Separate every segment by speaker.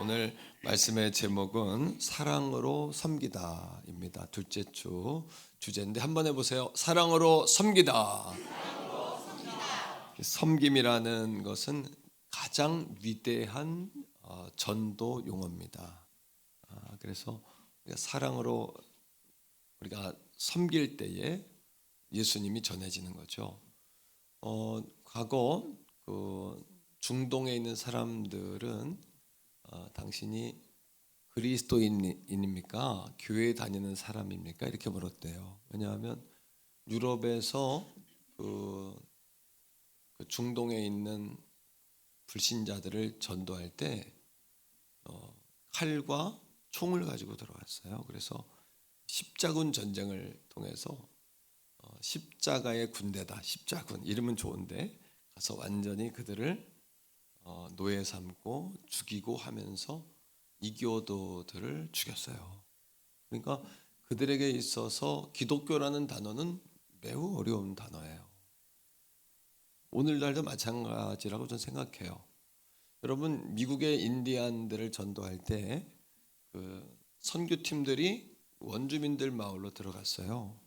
Speaker 1: 오늘 말씀의 제목은 사랑으로 섬기다입니다. 둘째 주 주제인데 한번 해보세요. 사랑으로 섬기다. 섬김이라는 것은 가장 위대한 전도 용어입니다. 그래서 사랑으로 우리가 섬길 때에 예수님이 전해지는 거죠. 과거 중동에 있는 사람들은 당신이 그리스도인입니까? 교회 다니는 사람입니까? 이렇게 물었대요. 왜냐하면 유럽에서 그 중동에 있는 불신자들을 전도할 때 칼과 총을 가지고 들어왔어요. 그래서 십자군 전쟁을 통해서 십자가의 군대다. 십자군 이름은 좋은데 가서 완전히 그들을 노예 삼고 죽이고 하면서 이교도들을 죽였어요. 그러니까 그들에게 있어서 기독교라는 단어는 매우 어려운 단어예요. 오늘날도 마찬가지라고 저는 생각해요. 여러분 미국의 인디안들을 전도할 때 그 선교팀들이 원주민들 마을로 들어갔어요.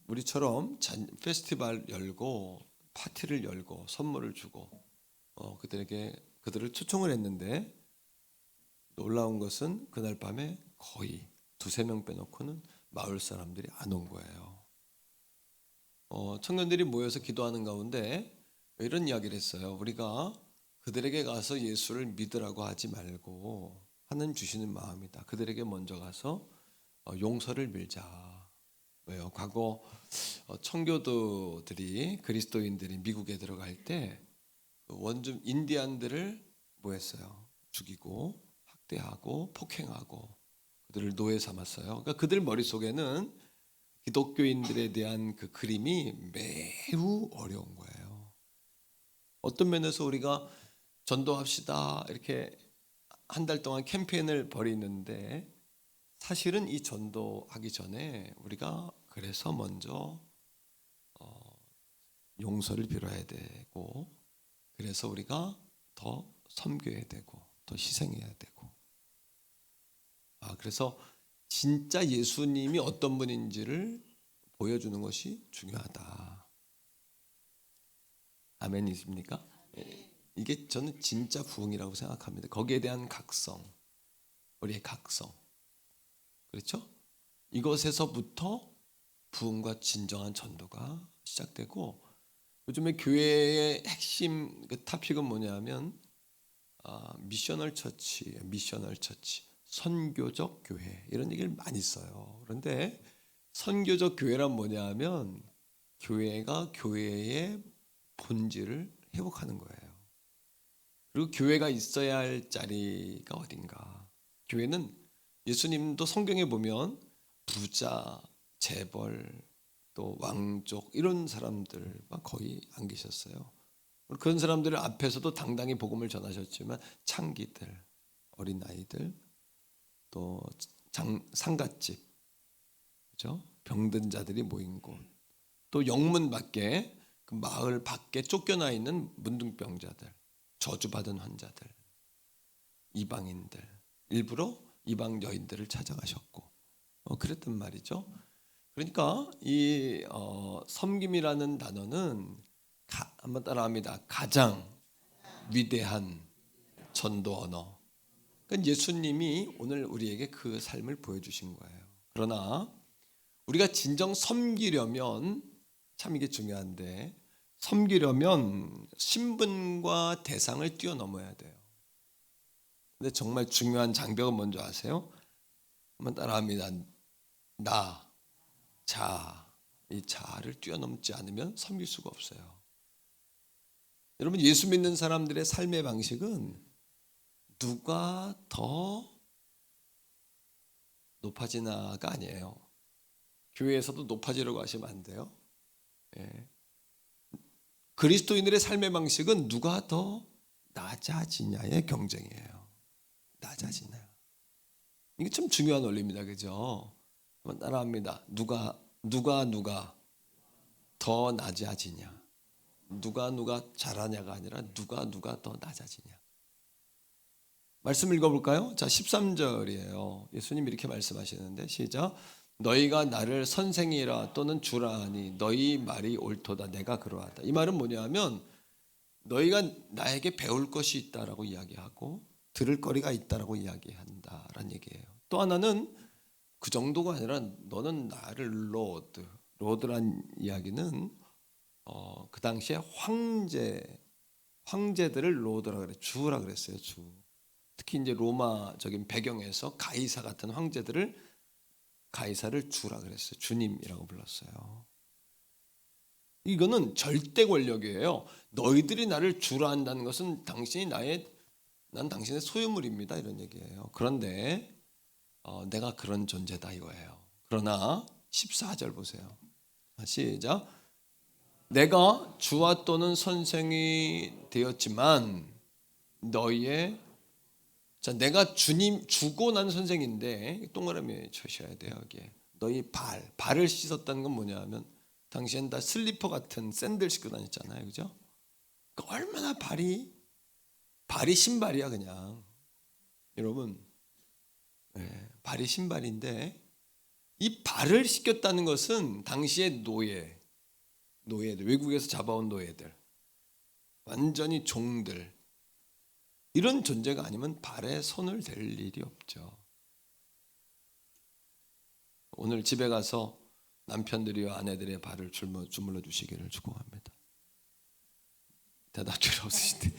Speaker 1: 우리처럼 페스티벌 열고 파티를 열고 선물을 주고 그들을 초청을 했는데 놀라운 것은 그날 밤에 거의 두세 명 빼놓고는 마을 사람들이 안 온 거예요. 청년들이 모여서 기도하는 가운데 이런 이야기를 했어요. 우리가 그들에게 가서 예수를 믿으라고 하지 말고 하나님 주시는 마음이다. 그들에게 먼저 가서 용서를 빌자. 왜요? 과거 청교도들이 그리스도인들이 미국에 들어갈 때 원주 인디안들을 뭐 했어요? 죽이고 학대하고 폭행하고 그들을 노예 삼았어요. 그러니까 그들 머릿속에는 기독교인들에 대한 그 그림이 매우 어려운 거예요. 어떤 면에서 우리가 전도합시다 이렇게 한 달 동안 캠페인을 벌이는데 사실은 이 전도하기 전에 우리가 그래서 먼저 용서를 빌어야 되고 그래서 우리가 더 섬겨야 되고 더 희생해야 되고 그래서 진짜 예수님이 어떤 분인지를 보여주는 것이 중요하다. 아멘이십니까? 이게 저는 진짜 부흥이라고 생각합니다. 거기에 대한 각성, 우리의 각성, 그렇죠? 이것에서부터 부흥과 진정한 전도가 시작되고 요즘에 교회의 핵심 타픽은 뭐냐면 미셔널 처치, 선교적 교회 이런 얘기를 많이 써요. 그런데 선교적 교회란 뭐냐면 교회가 교회의 본질을 회복하는 거예요. 그리고 교회가 있어야 할 자리가 어딘가. 교회는 예수님도 성경에 보면 부자, 재벌, 또 왕족 이런 사람들만 거의 안 계셨어요. 그런 사람들 앞에서도 당당히 복음을 전하셨지만 창기들, 어린아이들, 또 상갓집, 그렇죠? 병든 자들이 모인 곳, 또 영문 밖에 그 마을 밖에 쫓겨나 있는 문둥병자들, 저주받은 환자들, 이방인들, 일부러 이방 여인들을 찾아가셨고 그랬단 말이죠. 그러니까 이 섬김이라는 단어는 한번 따라합니다. 가장 위대한 전도 언어. 그러니까 예수님이 오늘 우리에게 그 삶을 보여주신 거예요. 그러나 우리가 진정 섬기려면 참 이게 중요한데 섬기려면 신분과 대상을 뛰어넘어야 돼요. 근데 정말 중요한 장벽은 뭔지 아세요? 한번 따라합니다. 나, 자, 이 자아를 뛰어넘지 않으면 섬길 수가 없어요. 여러분 예수 믿는 사람들의 삶의 방식은 누가 더 높아지나가 아니에요. 교회에서도 높아지려고 하시면 안 돼요. 예. 그리스도인들의 삶의 방식은 누가 더 낮아지냐의 경쟁이에요. 낮아지냐. 이게 참 중요한 원리입니다. 그죠? 한번 따라합니다. 누가 더 낮아지냐. 누가 잘하냐가 아니라 누가 더 낮아지냐. 말씀 읽어볼까요? 자, 13절이에요. 예수님이 이렇게 말씀하시는데 시작. 너희가 나를 선생이라 또는 주라 하니 너희 말이 옳도다. 내가 그러하다. 이 말은 뭐냐면 너희가 나에게 배울 것이 있다라고 이야기하고 들을 거리가 있다라고 이야기한다라는 얘기예요. 또 하나는 그 정도가 아니라 너는 나를 로드란 이야기는 그 당시에 황제들을 로드라 그래, 주라 그랬어요. 주. 특히 이제 로마적인 배경에서 가이사 같은 가이사를 주라 그랬어요. 주님이라고 불렀어요. 이거는 절대 권력이에요. 너희들이 나를 주라 한다는 것은 난 당신의 소유물입니다. 이런 얘기예요. 그런데 내가 그런 존재다 이거예요. 그러나 14절 보세요. 시작. 내가 주와 또는 선생이 되었지만 내가 주고 난 선생인데 동그라미 쳐셔야 돼요. 여기에 너희 발을 씻었다는 건 뭐냐면 당시엔 다 슬리퍼 같은 샌들 신고 다녔잖아요, 그죠? 그러니까 얼마나 발이 신발이야 그냥. 여러분, 발이 신발인데 이 발을 씻겼다는 것은 당시의 노예들, 외국에서 잡아온 노예들, 완전히 종들, 이런 존재가 아니면 발에 손을 댈 일이 없죠. 오늘 집에 가서 남편들이와 아내들의 발을 주물러 주시기를 축복합니다. 대답들이 없으신데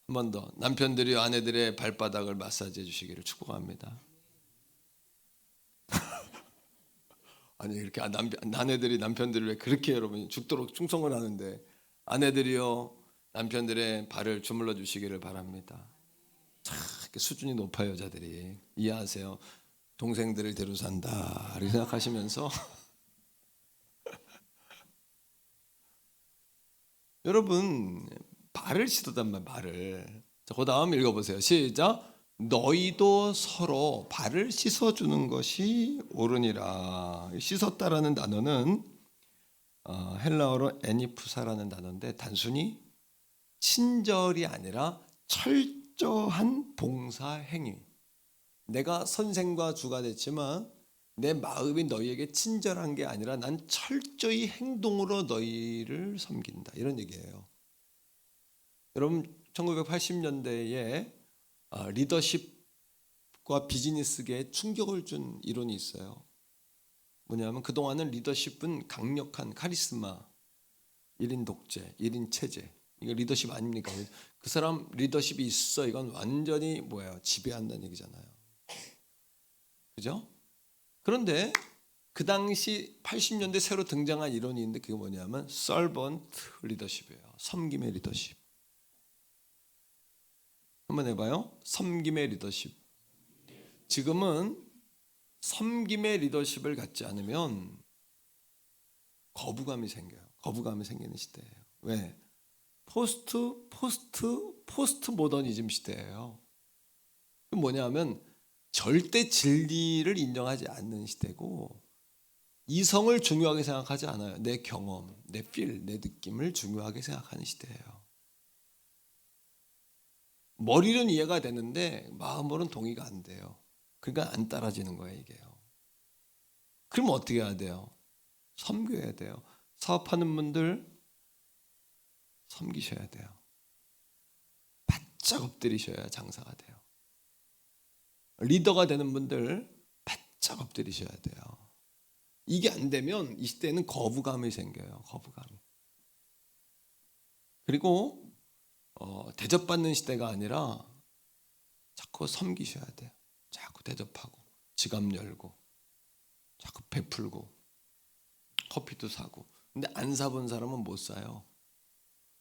Speaker 1: 한 번 더 남편들이와 아내들의 발바닥을 마사지해 주시기를 축복합니다. 아니 이렇게 아내들이 남편들을 왜 그렇게 여러분 죽도록 충성을 하는데 아내들이요 남편들의 발을 주물러 주시기를 바랍니다. 참 수준이 높아요. 여자들이 이해하세요. 동생들을 데려 산다 이렇게 생각하시면서 여러분 발을 씻었단 말이에요. 발을. 자, 그 다음 읽어보세요. 시작. 너희도 서로 발을 씻어주는 것이 옳으니라. 씻었다라는 단어는 헬라어로 에니푸사라는 단어인데 단순히 친절이 아니라 철저한 봉사 행위. 내가 선생과 주가 됐지만 내 마음이 너희에게 친절한 게 아니라 난 철저히 행동으로 너희를 섬긴다. 이런 얘기예요. 여러분 1980년대에 리더십과 비즈니스계에 충격을 준 이론이 있어요. 뭐냐면 그동안은 리더십은 강력한 카리스마, 1인 독재, 1인 체제. 이거 리더십 아닙니까? 그 사람 리더십이 있어. 이건 완전히 지배한다는 얘기잖아요. 그죠? 그런데 그 당시 80년대 새로 등장한 이론이 있는데 그게 뭐냐면 servant 리더십이에요. 섬김의 리더십. 한번 해봐요. 섬김의 리더십. 지금은 섬김의 리더십을 갖지 않으면 거부감이 생겨요. 거부감이 생기는 시대예요. 왜? 포스트 모더니즘 시대예요. 그 뭐냐면 절대 진리를 인정하지 않는 시대고 이성을 중요하게 생각하지 않아요. 내 경험, 내 필, 내 느낌을 중요하게 생각하는 시대예요. 머리는 이해가 되는데 마음으로는 동의가 안 돼요. 그러니까 안 따라지는 거예요, 이게요. 그럼 어떻게 해야 돼요? 섬겨야 돼요. 사업하는 분들 섬기셔야 돼요. 바짝 엎드리셔야 장사가 돼요. 리더가 되는 분들 바짝 엎드리셔야 돼요. 이게 안 되면 이 시대에는 거부감이 생겨요. 거부감이. 그리고 대접받는 시대가 아니라 자꾸 섬기셔야 돼요. 자꾸 대접하고 지갑 열고 자꾸 베풀고 커피도 사고. 근데 안 사본 사람은 못 사요.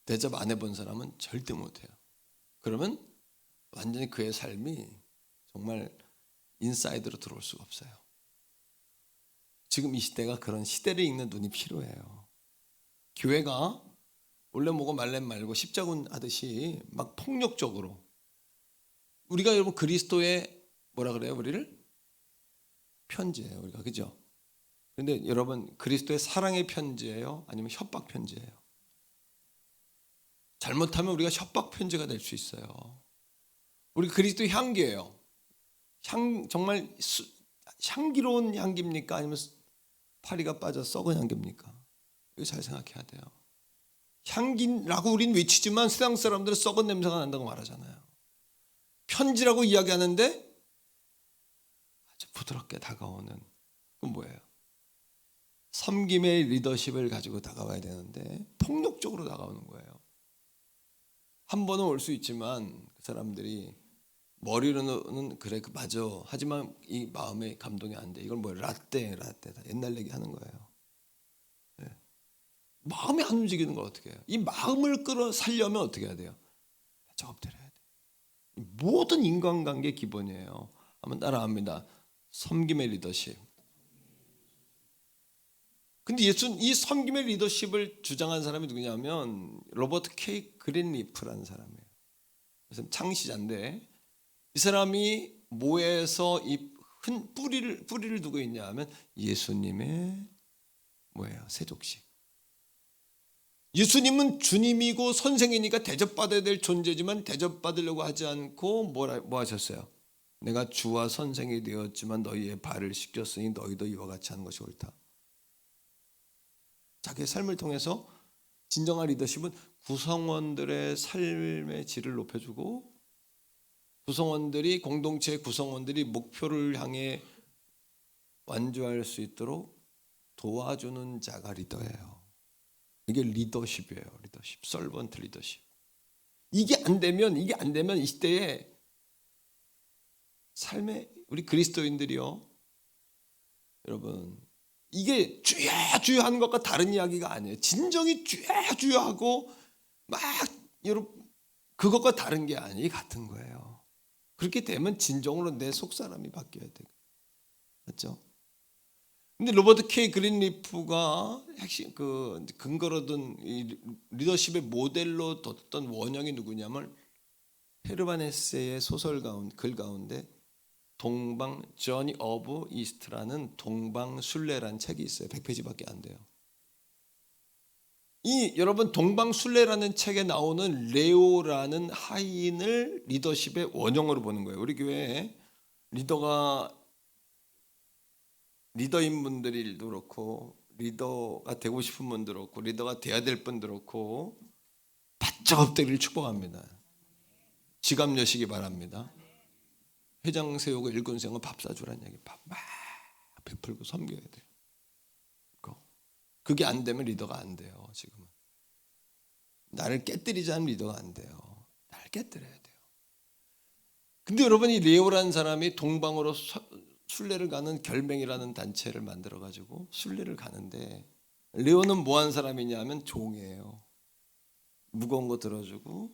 Speaker 1: 대접 안 해본 사람은 절대 못 해요. 그러면 완전히 그의 삶이 정말 인사이드로 들어올 수가 없어요. 지금 이 시대가 그런 시대를 읽는 눈이 필요해요. 교회가 원래 뭐고 말렘 말고 십자군 하듯이 막 폭력적으로 우리가 여러분 그리스도의 뭐라 그래요? 우리를 편지예요. 우리가 그죠? 그런데 여러분 그리스도의 사랑의 편지예요? 아니면 협박 편지예요? 잘못하면 우리가 협박 편지가 될 수 있어요. 우리 그리스도 향기예요. 정말 향기로운 향기입니까? 아니면 파리가 빠져 썩은 향기입니까? 이거 잘 생각해야 돼요. 향기라고 우리는 외치지만 세상 사람들은 썩은 냄새가 난다고 말하잖아요. 편지라고 이야기하는데 아주 부드럽게 다가오는, 그건 뭐예요? 섬김의 리더십을 가지고 다가와야 되는데 폭력적으로 다가오는 거예요. 한 번은 올 수 있지만 그 사람들이 머리로는 그래 맞아, 하지만 이 마음의 감동이 안 돼. 이건 뭐예요? 라떼다 옛날 얘기 하는 거예요. 네. 마음이 안 움직이는 걸 어떻게 해요? 이 마음을 끌어 살려면 어떻게 해야 돼요? 엎드려야 돼요. 모든 인간관계 기본이에요. 한번 따라합니다. 섬김의 리더십. 근데 이 섬김의 리더십을 주장한 사람이 누구냐면 로버트 K 그린리프라는 사람이에요. 그래서 창시자인데 이 사람이 뭐에서 이 뿌리를 두고 있냐 하면 예수님의 뭐예요? 세족식. 예수님은 주님이고 선생이니까 대접받아야 될 존재지만 대접받으려고 하지 않고 뭐 하셨어요? 내가 주와 선생이 되었지만 너희의 발을 씻겼으니 너희도 이와 같이 하는 것이 옳다. 자기의 삶을 통해서 진정한 리더십은 구성원들의 삶의 질을 높여주고 공동체의 구성원들이 목표를 향해 완주할 수 있도록 도와주는 자가 리더예요. 이게 리더십이에요. 리더십, 서번트 리더십. 이게 안 되면 이 시대에 삶의 우리 그리스도인들이요, 여러분, 이게 주여 하는 것과 다른 이야기가 아니에요. 진정이 주여 하고 막 여러분 그것과 다른 게 아니에요. 같은 거예요. 그렇게 되면 진정으로 내 속사람이 바뀌어야 돼요. 맞죠? 근데 로버트 K 그린리프가 핵심 근거로 든 이 리더십의 모델로 뒀던 원형이 누구냐면 헤르만 헤세의 글 가운데 동방 저니 오브 이스트라는 동방순례라는 책이 있어요. 100페이지밖에 안 돼요. 여러분 동방순례라는 책에 나오는 레오라는 하인을 리더십의 원형으로 보는 거예요. 우리 교회에 리더인 분들도 그렇고 리더가 되고 싶은 분들 그렇고 리더가 돼야 될 분들 그렇고 바짝 엎드리를 축복합니다. 지갑 여시기 바랍니다. 회장 세우고 일꾼 세우고 밥 사주라는 얘기. 밥 막 베풀고 섬겨야 돼요. 그게 안 되면 리더가 안 돼요. 지금은 나를 깨뜨리지 않으면 리더가 안 돼요. 나를 깨뜨려야 돼요. 근데 여러분 이 레오라는 사람이 동방으로 순례를 가는 결맹이라는 단체를 만들어 가지고 순례를 가는데 레오는 뭐한 사람이냐 하면 종이에요. 무거운 거 들어주고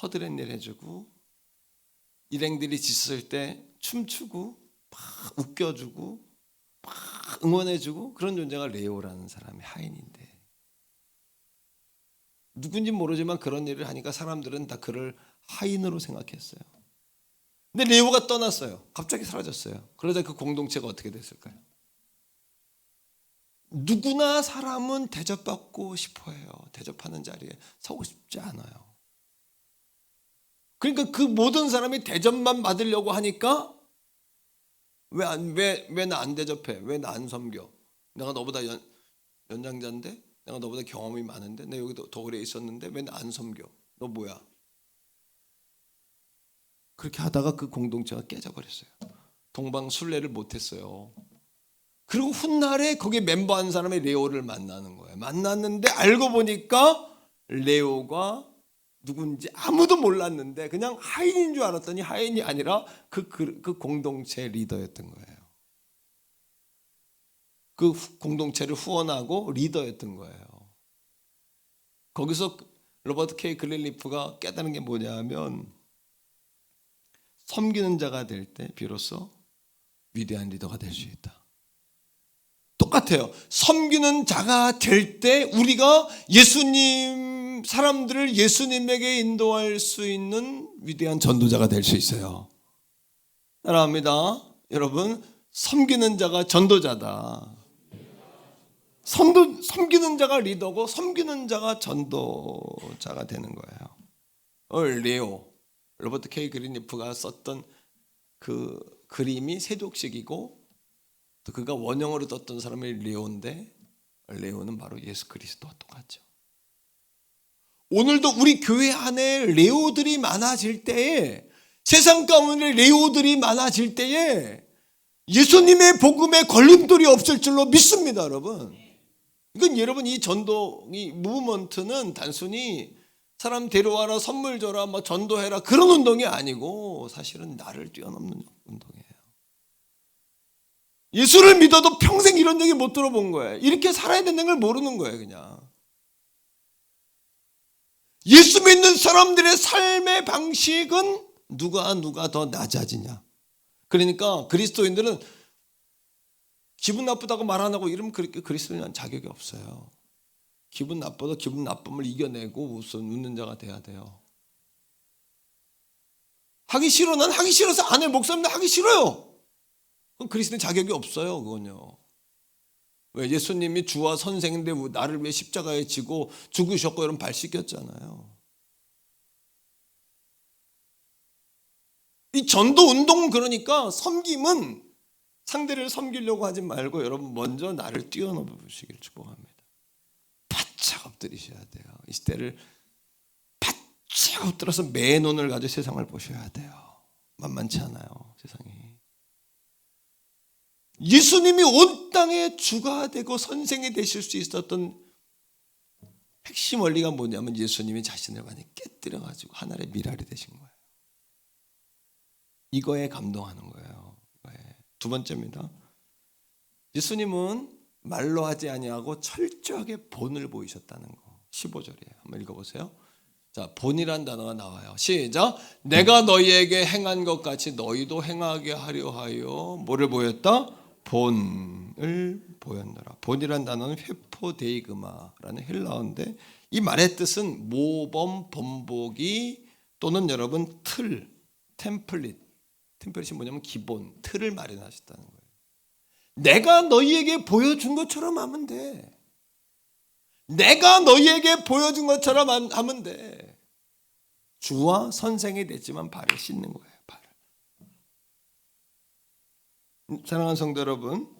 Speaker 1: 허드렛 일 해주고 일행들이 지쳤을 때 춤추고 막 웃겨주고 막 응원해주고 그런 존재가 레오라는 사람이 하인인데 누군지 모르지만 그런 일을 하니까 사람들은 다 그를 하인으로 생각했어요. 근데 레오가 떠났어요. 갑자기 사라졌어요. 그러자 그 공동체가 어떻게 됐을까요? 누구나 사람은 대접받고 싶어해요. 대접하는 자리에 서고 싶지 않아요. 그러니까 그 모든 사람이 대접만 받으려고 하니까 왜 나 안 대접해? 왜 나 안 섬겨? 내가 너보다 연장자인데? 내가 너보다 경험이 많은데? 내가 여기도 더 오래 있었는데 왜 나 안 섬겨? 너 뭐야? 그렇게 하다가 그 공동체가 깨져버렸어요. 동방순례를 못했어요. 그리고 훗날에 거기에 멤버 한 사람이 레오를 만나는 거예요. 만났는데 알고 보니까 레오가 누군지 아무도 몰랐는데 그냥 하인인 줄 알았더니 하인이 아니라 그 공동체 리더였던 거예요. 그 공동체를 후원하고 리더였던 거예요. 거기서 로버트 K 그린리프가 깨달은 게 뭐냐 하면 섬기는 자가 될 때 비로소 위대한 리더가 될 수 있다. 똑같아요. 섬기는 자가 될 때 우리가 사람들을 예수님에게 인도할 수 있는 위대한 전도자가 될 수 있어요. 따라합니다. 여러분, 섬기는 자가 전도자다. 섬기는 자가 리더고 섬기는 자가 전도자가 되는 거예요. 레오. 로버트 K 그린리프가 썼던 그 그림이 세독식이고 또 그가 원형으로 떴던 사람이 레오인데 레오는 바로 예수 그리스도와 똑같죠. 오늘도 우리 교회 안에 레오들이 많아질 때에, 세상 가운데 레오들이 많아질 때에 예수님의 복음에 걸림돌이 없을 줄로 믿습니다, 여러분. 이건 여러분, 이 전도, 이 무브먼트는 단순히 사람 데려와라, 선물 줘라, 뭐 전도해라 그런 운동이 아니고 사실은 나를 뛰어넘는 운동이에요. 예수를 믿어도 평생 이런 얘기 못 들어본 거예요. 이렇게 살아야 된다는 걸 모르는 거예요, 그냥. 예수 믿는 사람들의 삶의 방식은 누가 더 낮아지냐. 그러니까 그리스도인들은 기분 나쁘다고 말 안 하고 이러면 그렇게 그리스도인은 자격이 없어요. 기분 나빠도 기분 나쁨을 이겨내고 웃는 자가 돼야 돼요. 하기 싫어. 난 하기 싫어서 안 해. 목사님도 하기 싫어요. 그럼 그리스도인 자격이 없어요. 그건요. 왜? 예수님이 주와 선생인데 나를 위해 십자가에 지고 죽으셨고 여러분 발 씻겼잖아요. 이 전도 운동은 그러니까 섬김은 상대를 섬기려고 하지 말고 여러분 먼저 나를 뛰어넘으시길 축복합니다. 바짝 엎드리셔야 돼요. 이 시대를 바짝 엎드려서 매논을 가지고 세상을 보셔야 돼요. 만만치 않아요, 세상이. 예수님이 온 땅의 주가 되고 선생이 되실 수 있었던 핵심 원리가 뭐냐면 예수님이 자신을 많이 깨뜨려가지고 하늘의 미랄이 되신 거예요. 이거에 감동하는 거예요. 두 번째입니다. 예수님은 말로 하지 아니하고 철저하게 본을 보이셨다는 거. 15절이에요. 한번 읽어보세요. 자, 본이란 단어가 나와요. 시작. 내가 너희에게 행한 것 같이 너희도 행하게 하려 하여 뭐를 보였다? 본을 보였노라. 본이란 단어는 회포데이그마라는 헬라어인데 이 말의 뜻은 모범, 본보기 또는 여러분 틀, 템플릿. 템플릿이 뭐냐면 기본, 틀을 마련하셨다는 거예요. 내가 너희에게 보여준 것처럼 하면 돼. 내가 너희에게 보여준 것처럼 하면 돼. 주와 선생이 됐지만 발을 씻는 거예요. 발을. 사랑하는 성도 여러분,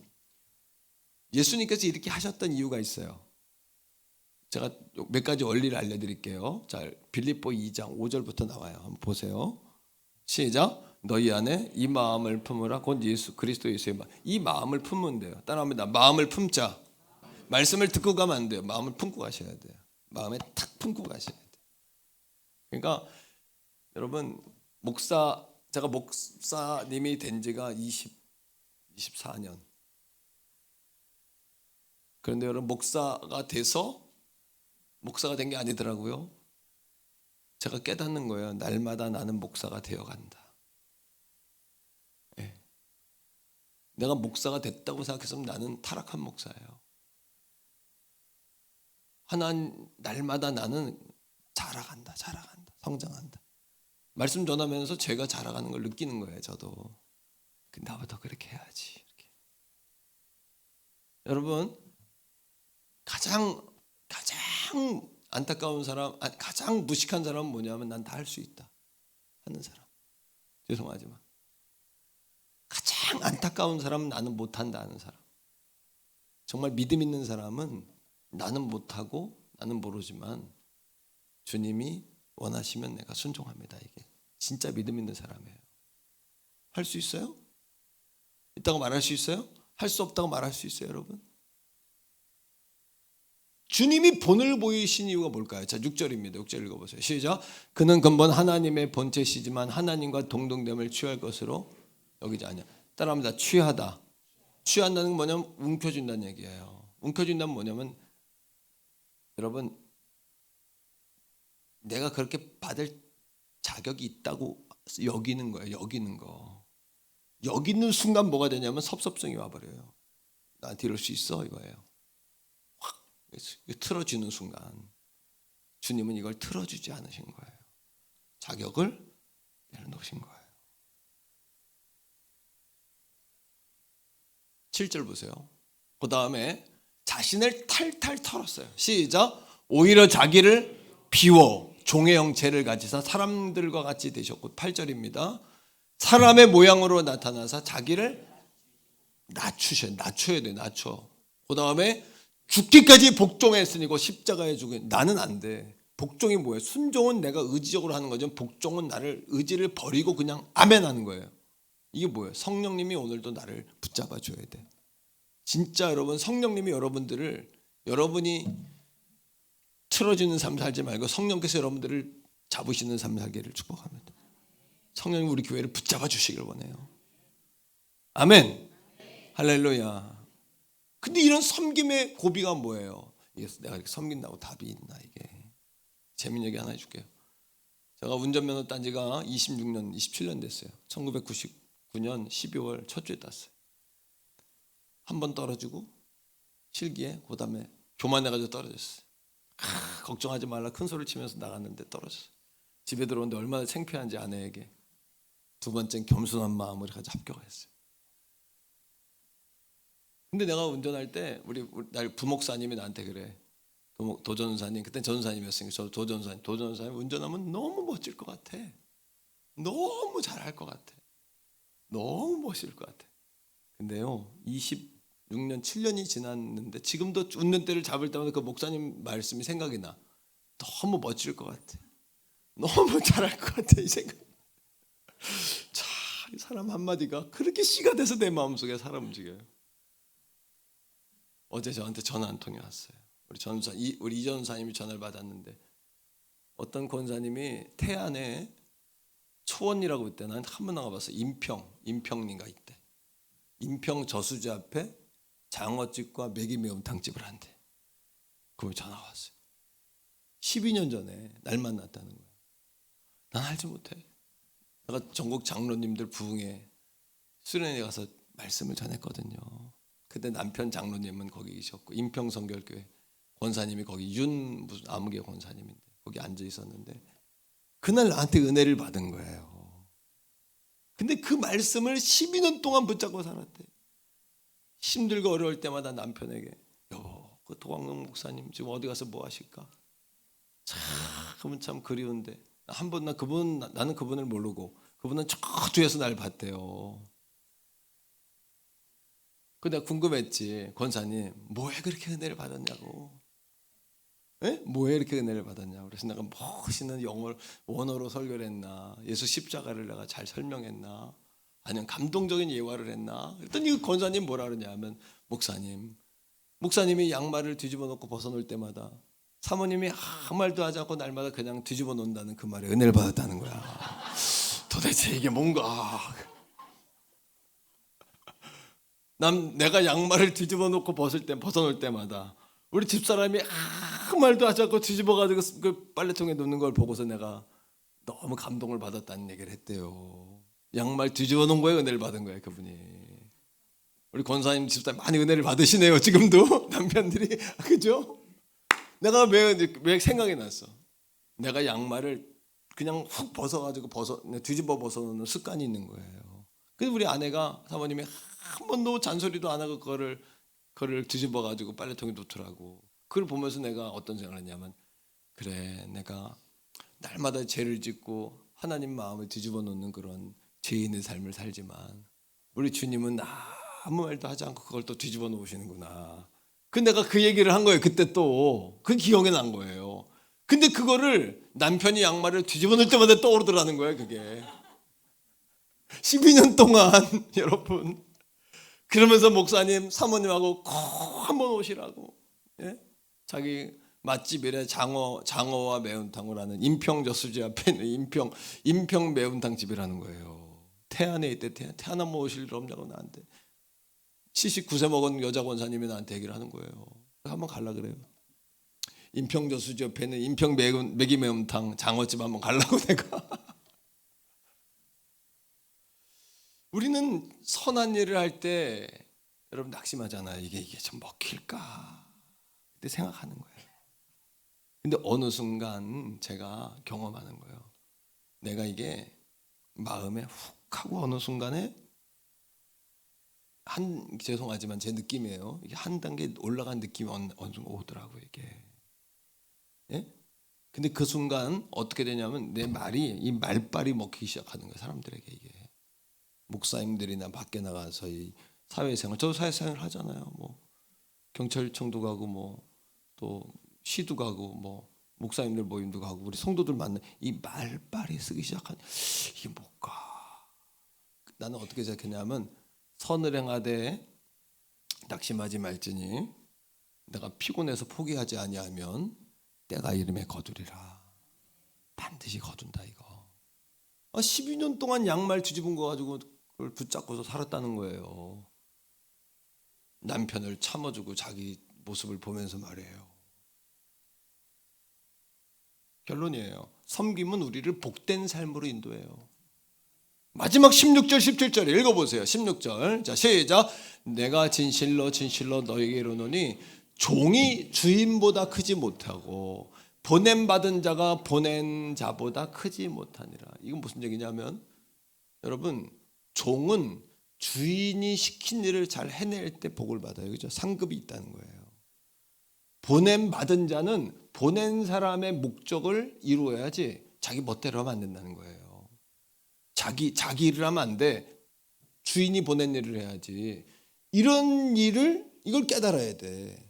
Speaker 1: 예수님께서 이렇게 하셨던 이유가 있어요. 제가 몇 가지 원리를 알려드릴게요. 자, 빌립보 2장 5절부터 나와요. 한번 보세요. 시작. 너희 안에 이 마음을 품으라. 곧 예수 그리스도 예수의 마음. 이 마음을 품으면 돼요. 따라합니다. 마음을 품자. 말씀을 듣고 가면 안 돼요. 마음을 품고 가셔야 돼요. 마음에 탁 품고 가셔야 돼요. 그러니까 여러분, 제가 목사님이 된 지가 24년. 그런데 여러분, 목사가 돼서 목사가 된 게 아니더라고요. 제가 깨닫는 거예요. 날마다 나는 목사가 되어간다. 네. 내가 목사가 됐다고 생각했으면 나는 타락한 목사예요. 날마다 나는 자라간다, 성장한다. 말씀 전하면서 제가 자라가는 걸 느끼는 거예요, 저도. 나보다 그렇게 해야지. 이렇게. 여러분, 가장 안타까운 사람, 가장 무식한 사람은 뭐냐면 난 다 할 수 있다 하는 사람. 죄송하지만 가장 안타까운 사람은 나는 못한다 하는 사람. 정말 믿음 있는 사람은 나는 못하고 나는 모르지만 주님이 원하시면 내가 순종합니다. 이게 진짜 믿음 있는 사람이에요. 할 수 있어요? 있다고 말할 수 있어요? 할 수 없다고 말할 수 있어요, 여러분? 주님이 본을 보이신 이유가 뭘까요? 자, 6절입니다. 6절 읽어보세요. 시작. 그는 근본 하나님의 본체시지만 하나님과 동등됨을 취할 것으로 여기지 않냐. 따라합니다. 취하다. 취한다는 건 뭐냐면 움켜쥔다는 얘기예요. 움켜쥔다는 뭐냐면 여러분, 내가 그렇게 받을 자격이 있다고 여기는 거예요. 여기는 거. 여기는 순간 뭐가 되냐면 섭섭성이 와버려요. 나한테 이럴 수 있어 이거예요. 확 틀어주는 순간 주님은 이걸 틀어주지 않으신 거예요. 자격을 내려놓으신 거예요. 7절 보세요. 그 다음에 자신을 탈탈 털었어요. 시작. 오히려 자기를 비워 종의 형체를 가지사 사람들과 같이 되셨고 8절입니다. 사람의 모양으로 나타나사 자기를 낮춰야 돼. 그 다음에 죽기까지 복종했으니고 십자가에 죽은 나는 안 돼. 복종이 뭐예요? 순종은 내가 의지적으로 하는 거죠. 복종은 나를 의지를 버리고 그냥 아멘 하는 거예요. 이게 뭐예요? 성령님이 오늘도 나를 붙잡아 줘야 돼. 진짜 여러분, 성령님이 여러분들을, 여러분이 틀어지는 삶 살지 말고 성령께서 여러분들을 잡으시는 삶 살기를 축복합니다. 성령님 우리 교회를 붙잡아 주시길 원해요. 아멘. 할렐루야. 근데 이런 섬김의 고비가 뭐예요? 내가 이렇게 섬긴다고 답이 있나 이게. 재밌는 얘기 하나 해줄게요. 제가 운전면허 딴 지가 26년, 27년 됐어요. 1999년 12월 첫 주에 땄어요. 한 번 떨어지고 실기에 그 다음에 교만해가지고 떨어졌어요. 걱정하지 말라 큰 소리를 치면서 나갔는데 떨어졌어요. 집에 들어오는데 얼마나 창피한지 아내에게. 두 번째는 겸손한 마음으로 가지고 합격했어요. 근데 내가 운전할 때 우리 부목사님이 나한테 그래. 도전사님, 그때 전사님이었으니까 저 도전사님 운전하면 너무 멋질 것 같아. 너무 잘할 것 같아. 너무 멋질 것 같아. 근데요, 26년, 7년이 지났는데 지금도 운전대를 잡을 때마다 그 목사님 말씀이 생각이 나. 너무 멋질 것 같아. 너무 잘할 것 같아 이 생각. 자, 이 사람 한마디가 그렇게 씨가 돼서 내 마음속에 살아 움직여요. 어제 저한테 전화 한 통이 왔어요. 우리 이전사님이 전화를 받았는데 어떤 권사님이 태안에 초원이라고 그때 난 한 번 나가봤어. 임평리가 있대. 임평 저수지 앞에 장어집과 메기 매운탕집을 한대. 그럼 전화가 왔어요. 12년 전에 날 만났다는 거예요. 난 알지 못해. 내가 전국 장로님들 부흥회 수련회 가서 말씀을 전했거든요. 그때 남편 장로님은 거기 계셨고 임평성결교회 권사님이 거기 무슨 아무개 권사님인데 거기 앉아 있었는데 그날 나한테 은혜를 받은 거예요. 근데 그 말씀을 12년 동안 붙잡고 살았대. 힘들고 어려울 때마다 남편에게 여보, 그 도광동 목사님 지금 어디 가서 뭐 하실까? 그분 참 그리운데 나는 그분을 모르고 그분은 저 뒤에서 날 봤대요. 그 내가 궁금했지. 권사님 뭐에 그렇게 은혜를 받았냐고. 에? 뭐에 이렇게 은혜를 받았냐고. 그래서 내가 멋있는 원어로 설교를 했나, 예수 십자가를 내가 잘 설명했나, 아니면 감동적인 예화를 했나. 그랬더니 이 권사님 뭐라 그러냐면 목사님이 양말을 뒤집어 놓고 벗어놓을 때마다 사모님이 아무 말도 하지 않고 날마다 그냥 뒤집어 놓는다는 그 말에 은혜를 받았다는 거야. 도대체 이게 뭔가. 내가 양말을 뒤집어 놓고 벗어놓을 때마다 우리 집사람이 아무 말도 하지 않고 뒤집어가지고 그 빨래통에 놓는 걸 보고서 내가 너무 감동을 받았다는 얘기를 했대요. 양말 뒤집어 놓은 거에 은혜를 받은 거예요, 그분이. 우리 권사님 집사님 많이 은혜를 받으시네요, 지금도 남편들이. 그죠? 내가 왜 생각이 났어. 내가 양말을 그냥 훅 벗어가지고 뒤집어 벗어놓는 습관이 있는 거예요. 그래서 우리 아내가 사모님이 한 번도 잔소리도 안 하고 그거를 뒤집어 가지고 빨래통에 놓더라고. 그걸 보면서 내가 어떤 생각을 했냐면, 그래, 내가 날마다 죄를 짓고 하나님 마음을 뒤집어 놓는 그런 죄인의 삶을 살지만 우리 주님은 아무 말도 하지 않고 그걸 또 뒤집어 놓으시는구나. 내가 그 얘기를 한 거예요. 그때 또 그 기억이 난 거예요. 근데 그거를 남편이 양말을 뒤집어 놓을 때마다 떠오르더라는 거예요. 그게 12년 동안 여러분. 그러면서 목사님, 사모님하고 꼭 한번 오시라고. 예? 자기 맛집이래. 장어와 매운탕을 하는 임평 저수지 앞에 있는 임평 매운탕 집이라는 거예요. 태안에 있대. 태안 한번 오실 일 없냐고 나한테. 79세 먹은 여자 권사님이 나한테 얘기를 하는 거예요. 한번 갈라 그래요. 임평 저수지 옆에 있는 임평 매기 매운탕 장어집 한번 가려고 내가. 우리는 선한 일을 할 때 여러분 낙심하잖아요. 이게 좀 먹힐까? 그때 생각하는 거예요. 근데 어느 순간 제가 경험하는 거예요. 내가 이게 마음에 훅 하고 어느 순간에 죄송하지만 제 느낌이에요. 이게 한 단계 올라간 느낌이 어느 순간 오더라고요. 이게. 예? 근데 그 순간 어떻게 되냐면 내 말이 이 말빨이 먹히기 시작하는 거예요. 사람들에게 이게. 목사님들이나 밖에 나가서 이 사회생활, 저도 사회생활 하잖아요. 뭐 경찰청도 가고 뭐 또 시도 가고 뭐 목사님들 모임도 가고 우리 성도들 만나 이 말빨이 쓰기 시작한 이게 뭘까? 나는 어떻게 생각했냐면 선을 행하되 낙심하지 말지니 내가 피곤해서 포기하지 아니하면 때가 이름에 거두리라. 반드시 거둔다 이거. 12년 동안 양말 뒤집은 거 가지고 그걸 붙잡고서 살았다는 거예요. 남편을 참아주고 자기 모습을 보면서 말해요. 결론이에요. 섬김은 우리를 복된 삶으로 인도해요. 마지막 16절 17절 읽어보세요. 16절 자 시작. 내가 진실로 진실로 너에게 이르노니 종이 주인보다 크지 못하고 보냄받은 자가 보낸 자보다 크지 못하니라. 이건 무슨 얘기냐면 여러분 종은 주인이 시킨 일을 잘 해낼 때 복을 받아요. 그죠? 상급이 있다는 거예요. 보냄받은 자는 보낸 사람의 목적을 이루어야지 자기 멋대로 하면 안 된다는 거예요. 자기 일을 하면 안 돼. 주인이 보낸 일을 해야지. 이런 일을 이걸 깨달아야 돼.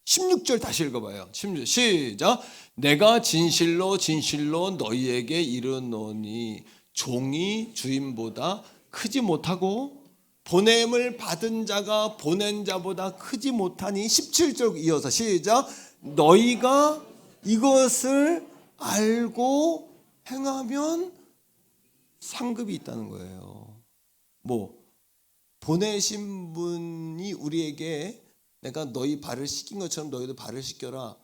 Speaker 1: 16절 다시 읽어봐요. 16절 시작. 내가 진실로 진실로 너희에게 이르노니 종이 주인보다 크지 못하고 보냄을 받은 자가 보낸 자보다 크지 못하니 17절 이어서 시작. 너희가 이것을 알고 행하면 상급이 있다는 거예요. 뭐 보내신 분이 우리에게 내가 너희 발을 씻긴 것처럼 너희도 발을 씻겨라.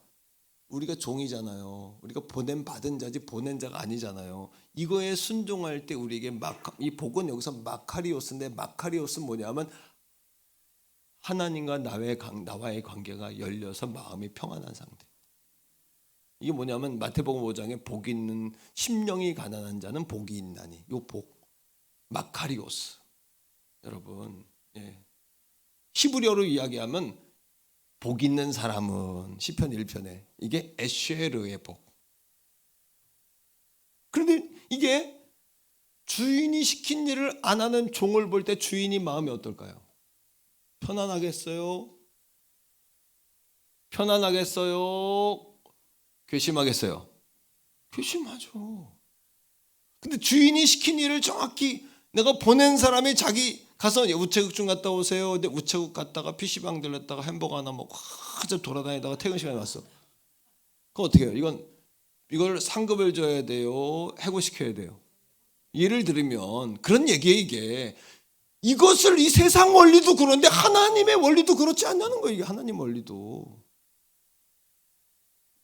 Speaker 1: 우리가 종이잖아요. 우리가 보냄 받은 자지 보낸 자가 아니잖아요. 이거에 순종할 때 우리에게 이 복은 여기서 마카리오스인데 마카리오스는 뭐냐면 하나님과 나와의 관계가 열려서 마음이 평안한 상태. 이게 뭐냐면 마태복음 5장에 복 있는 심령이 가난한 자는 복이 있나니 요 복 마카리오스 여러분 히브리어로 이야기하면 복 있는 사람은 시편 1편에 이게 에쉐르의 복. 그런데 이게 주인이 시킨 일을 안 하는 종을 볼 때 주인이 마음이 어떨까요? 편안하겠어요? 편안하겠어요? 괘씸하겠어요? 괘씸하죠. 근데 주인이 시킨 일을 정확히 내가 보낸 사람이 자기 가서 우체국 좀 갔다 오세요. 근데 우체국 갔다가 PC방 들렸다가 햄버거 하나 먹고 한참 돌아다니다가 퇴근 시간에 왔어. 그럼 어떻게 해요? 이걸 상급을 줘야 돼요? 해고시켜야 돼요? 예를 들으면 그런 얘기예요 이게. 이것을 이 세상 원리도 그런데 하나님의 원리도 그렇지 않냐는 거예요. 이게 하나님 원리도.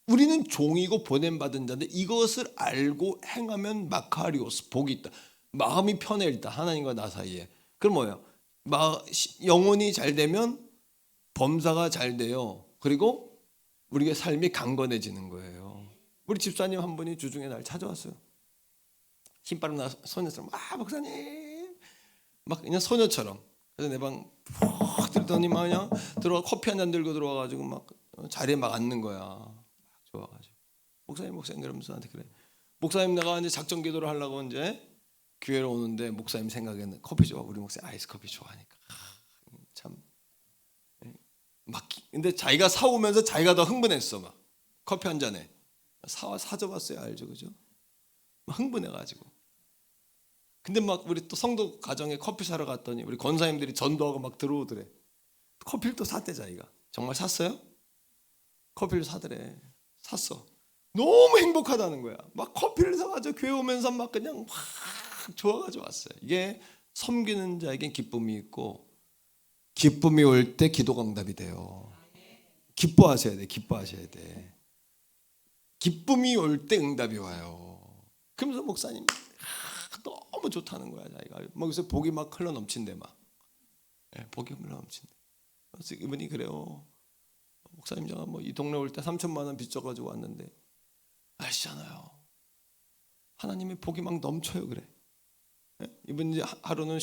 Speaker 1: 우리는 종이고 보냄받은 자인데 이것을 알고 행하면 마카리오스 복이 있다. 마음이 편해 일단 하나님과 나 사이에. 그럼 뭐예요? 영혼이 잘 되면 범사가 잘 돼요. 그리고 우리의 삶이 강건해지는 거예요. 우리 집사님 한 분이 주중에 날 찾아왔어요. 힘빠른 소녀처럼 목사님 막 그냥 소녀처럼. 그래서 내 방 푹 들더니 막 그냥 들어와 커피 한 잔 들고 들어와가지고 막 자리에 막 앉는 거야. 막 좋아가지고 목사님 그러면서 나한테 그래. 목사님 내가 이제 작전 기도를 하려고 이제 교회로 오는데 목사님 생각에 커피 좋아. 우리 목사님 아이스 커피 좋아하니까 참 막 근데 자기가 사오면서 자기가 더 흥분했어. 막 커피 한 잔에 사줘봤어요. 알죠, 그죠? 막 흥분해가지고. 근데 막 우리 또 성도 가정에 커피 사러 갔더니 우리 권사님들이 전도하고 막 들어오더래. 커피를 또 샀대 자기가. 정말 샀어요? 커피를 사더래. 샀어. 너무 행복하다는 거야. 막 커피를 사가지고 교회 오면서 막 그냥 확 좋아가지고 왔어요. 이게 섬기는 자에겐 기쁨이 있고 기쁨이 올 때 기도가 응답이 돼요. 기뻐하셔야 돼. 기뻐하셔야 돼. 기쁨이 올 때 응답이 와요. 그러면서 목사님 너무 좋다는 거야 자기가. 막 그래서 복이 막 흘러 넘친대 막. 복이 흘러 넘친대. 그래서 이분이 그래요. 목사님 제가 뭐 이 동네 올 때 3천만 원 빚져가지고 왔는데 아시잖아요. 하나님의 복이 막 넘쳐요 그래. 이분 이제 하루는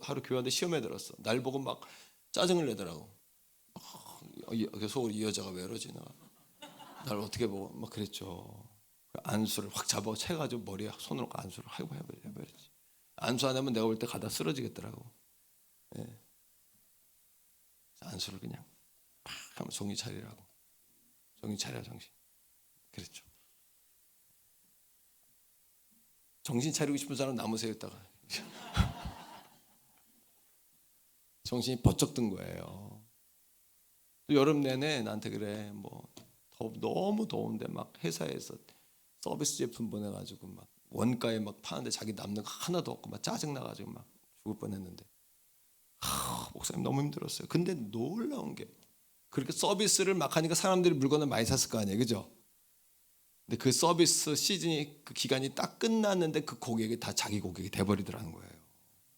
Speaker 1: 하루 교회한테 시험에 들었어. 날 보고 막 짜증을 내더라고. 그래서 이 여자가 왜 이러지 날 어떻게 보고 막 그랬죠. 안수를 확 잡아 채가지고 머리에 손으로 안수를 하고 해버리지. 안수 안 하면 내가 볼 때 가다 쓰러지겠더라고. 예. 안수를 그냥 팍 하면 정신 차리라고. 정신 차려 정신. 그랬죠. 정신 차리고 싶은 사람 남으세요 있다가. 정신이 번쩍 든 거예요. 여름 내내 나한테 그래. 뭐 너무 더운데 막 회사에서 서비스 제품 보내가지고 막 원가에 막 파는데 자기 남는 거 하나도 없고 막 짜증 나가지고 막 죽을 뻔했는데, 목사님 너무 힘들었어요. 근데 놀라운 게 그렇게 서비스를 막 하니까 사람들이 물건을 많이 샀을 거 아니에요, 그죠? 근데 그 서비스 시즌이 그 기간이 딱 끝났는데 그 고객이 다 자기 고객이 돼버리더라는 거예요.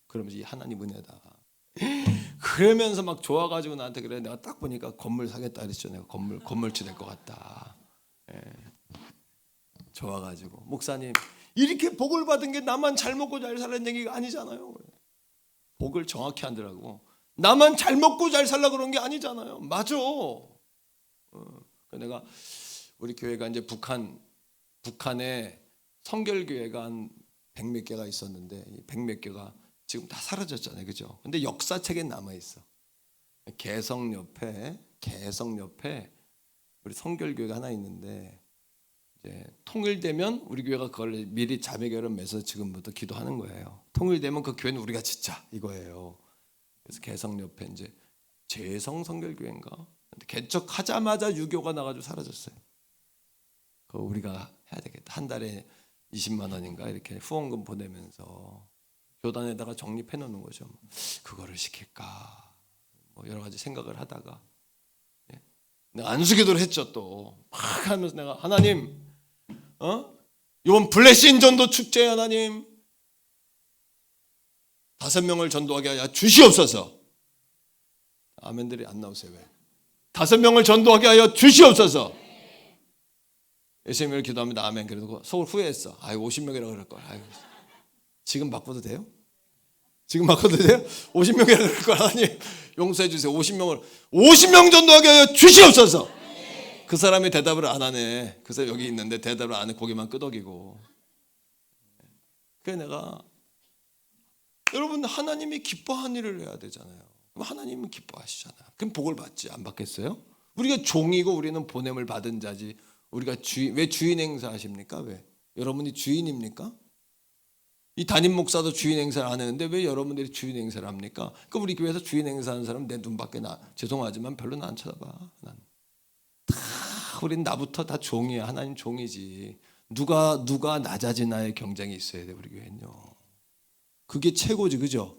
Speaker 1: 그러면서 이 하나님 은혜다. 그러면서 막 좋아가지고 나한테 그래. 내가 딱 보니까 건물 사겠다 그랬죠. 내가 건물주 될 것 같다. 예. 좋아가지고 목사님 이렇게 복을 받은 게 나만 잘 먹고 잘 살라는 얘기가 아니잖아요. 복을 정확히 하더라고. 나만 잘 먹고 잘 살라 그런 게 아니잖아요. 맞아. 내가 우리 교회가 이제 북한에 성결교회가 한 100몇 개가 있었는데 이 100몇 개가 지금 다 사라졌잖아요, 그죠? 근데 역사책에 남아 있어. 개성 옆에 우리 성결교회가 하나 있는데 이제 통일되면 우리 교회가 그걸 미리 자매결연 맺어서 지금부터 기도하는 거예요. 통일되면 그 교회는 우리가 짓자 이거예요. 그래서 개성 옆에 이제 재성 성결교회인가? 근데 개척하자마자 유교가 나가지고 사라졌어요. 그거 우리가 해야 되겠다. 한 달에 20만 원인가 이렇게 후원금 보내면서 교단에다가 적립해 놓는 거죠. 그거를 시킬까? 뭐 여러 가지 생각을 하다가 내가 안수기도를 했죠. 또 막 하면서 내가 하나님, 이번 블레싱 전도 축제 하나님 5명을 전도하게 하여 주시옵소서. 아멘들이 안 나오세요. 왜? 5명을 전도하게 하여 주시옵소서. 예수님을 기도합니다. 아멘. 그래도 속을 후회했어. 50명이라고 그럴 걸. 지금 바꿔도 돼요? 지금 바꿔도 돼요? 50명이라고 그럴 걸. 하나님 용서해 주세요. 50명 전도하게 하여 주시옵소서. 그 사람이 대답을 안 하네. 그래서 여기 있는데 대답을 안 해. 고개만 끄덕이고. 그래서 내가 여러분 하나님이 기뻐하는 일을 해야 되잖아요. 그럼 하나님은 기뻐하시잖아요. 그럼 복을 받지 안 받겠어요? 우리가 종이고 우리는 보냄을 받은 자지. 우리가 왜 주인 행사 하십니까? 왜? 여러분이 주인입니까? 이 담임 목사도 주인 행사를 안 하는데 왜 여러분들이 주인 행사를 합니까? 그럼 우리 교회에서 주인 행사하는 사람 내 눈밖에 죄송하지만 별로 나 안 쳐다봐. 우린 나부터 다 종이야. 하나님 종이지. 누가 낮아지나의 경쟁이 있어야 돼. 우리 교회는요. 그게 최고지, 그죠?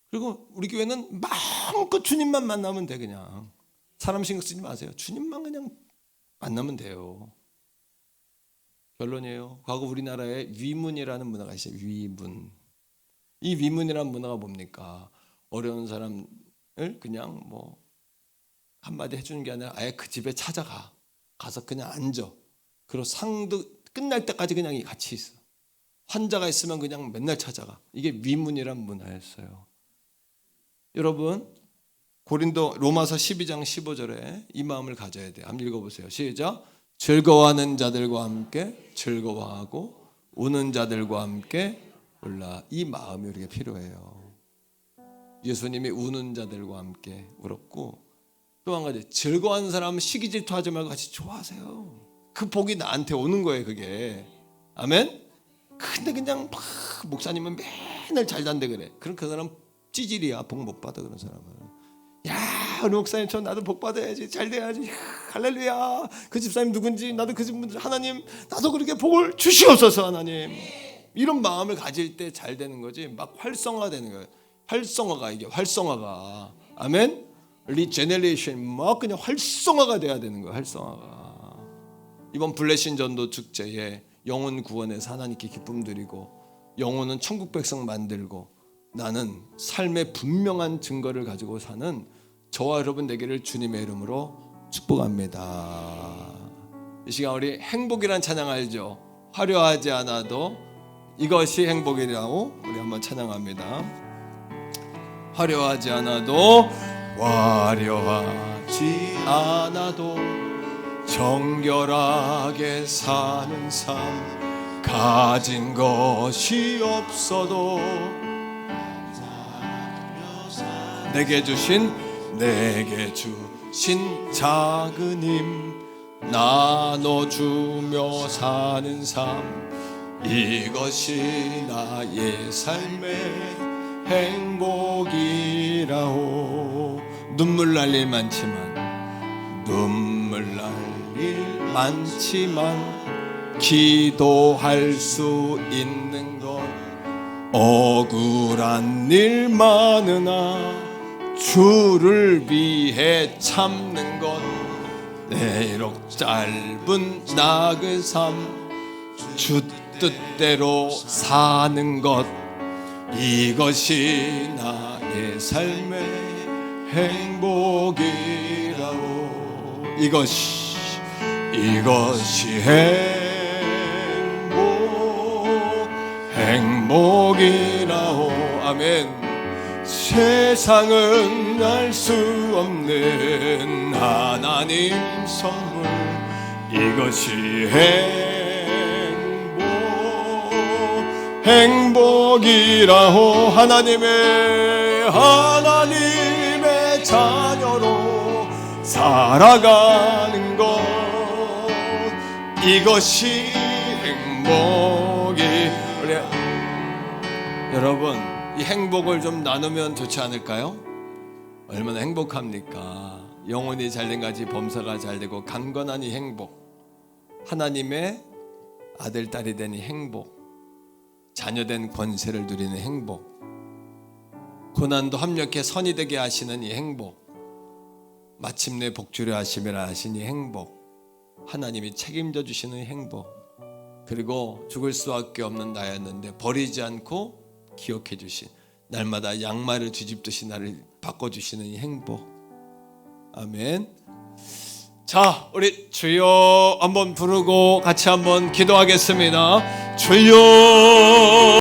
Speaker 1: 그리고 우리 교회는 마음껏 주님만 만나면 돼. 그냥 사람 신경 쓰지 마세요. 주님만 그냥 만나면 돼요. 결론이에요. 과거 우리나라에 위문이라는 문화가 있어요. 위문. 이 위문이라는 문화가 뭡니까? 어려운 사람을 그냥 뭐 한마디 해주는 게 아니라 아예 그 집에 가서 그냥 앉아. 그리고 상도 끝날 때까지 그냥 같이 있어. 환자가 있으면 그냥 맨날 찾아가. 이게 위문이란 문화였어요. 여러분 로마서 12장 15절에 이 마음을 가져야 돼요. 한번 읽어보세요. 시작. 즐거워하는 자들과 함께 즐거워하고 우는 자들과 함께 울라. 이 마음이 우리가 필요해요. 예수님이 우는 자들과 함께 울었고 또 한 가지 즐거워하는 사람은 시기 질투하지 말고 같이 좋아하세요. 그 복이 나한테 오는 거예요. 그게 아멘. 근데 그냥 막 목사님은 맨날 잘 잔대 그래. 그럼 그 사람 찌질이야. 복 못 받아. 그런 사람은 야 우리 목사님 저 나도 복 받아야지. 잘 돼야지. 할렐루야. 그 집사님 누군지 나도 그 집분들 하나님 나도 그렇게 복을 주시옵소서. 하나님 이런 마음을 가질 때 잘 되는 거지. 막 활성화되는 거예요. 활성화가 아멘. 리제네레이션 막 그냥 활성화가 돼야 되는 거예요. 활성화가. 이번 블레싱 전도 축제에 영혼 구원에서 하나님께 기쁨 드리고 영혼은 천국 백성 만들고 나는 삶의 분명한 증거를 가지고 사는 저와 여러분 되기를 주님의 이름으로 축복합니다. 이 시간 우리 행복이란 찬양 알죠? 화려하지 않아도 이것이 행복이라고 우리 한번 찬양합니다. 화려하지 않아도 화려하지 않아도 정결하게 사는 삶, 가진 것이 없어도 내게 주신 작은 힘 나눠주며 사는 삶, 이것이 나의 삶의 행복이라오. 눈물 날 일 많지만 기도할 수 있는 것, 억울한 일 많으나 주를 위해 참는 것, 내록 짧은 나그 삶 주 뜻대로 사는 것, 이것이 나의 삶의 행복이라오. 이것이 행복이라오. 아멘. 세상은 알 수 없는 하나님 선물, 이것이 행복이라오. 하나님의 자녀로 살아가는 것, 이것이 행복이. 여러분, 이 행복을 좀 나누면 좋지 않을까요? 얼마나 행복합니까? 영혼이 잘된 같이 범사가 잘되고 강건한 이 행복, 하나님의 아들 딸이 된 이 행복, 자녀된 권세를 누리는 행복, 고난도 합력해 선이 되게 하시는 이 행복, 마침내 복주려 하심이라 하신 이 행복, 하나님이 책임져 주시는 이 행복, 그리고 죽을 수밖에 없는 나였는데 버리지 않고 기억해 주신, 날마다 양말을 뒤집듯이 나를 바꿔주시는 이 행복. 아멘. 자, 우리 주여 한번 부르고 같이 한번 기도하겠습니다. 주여.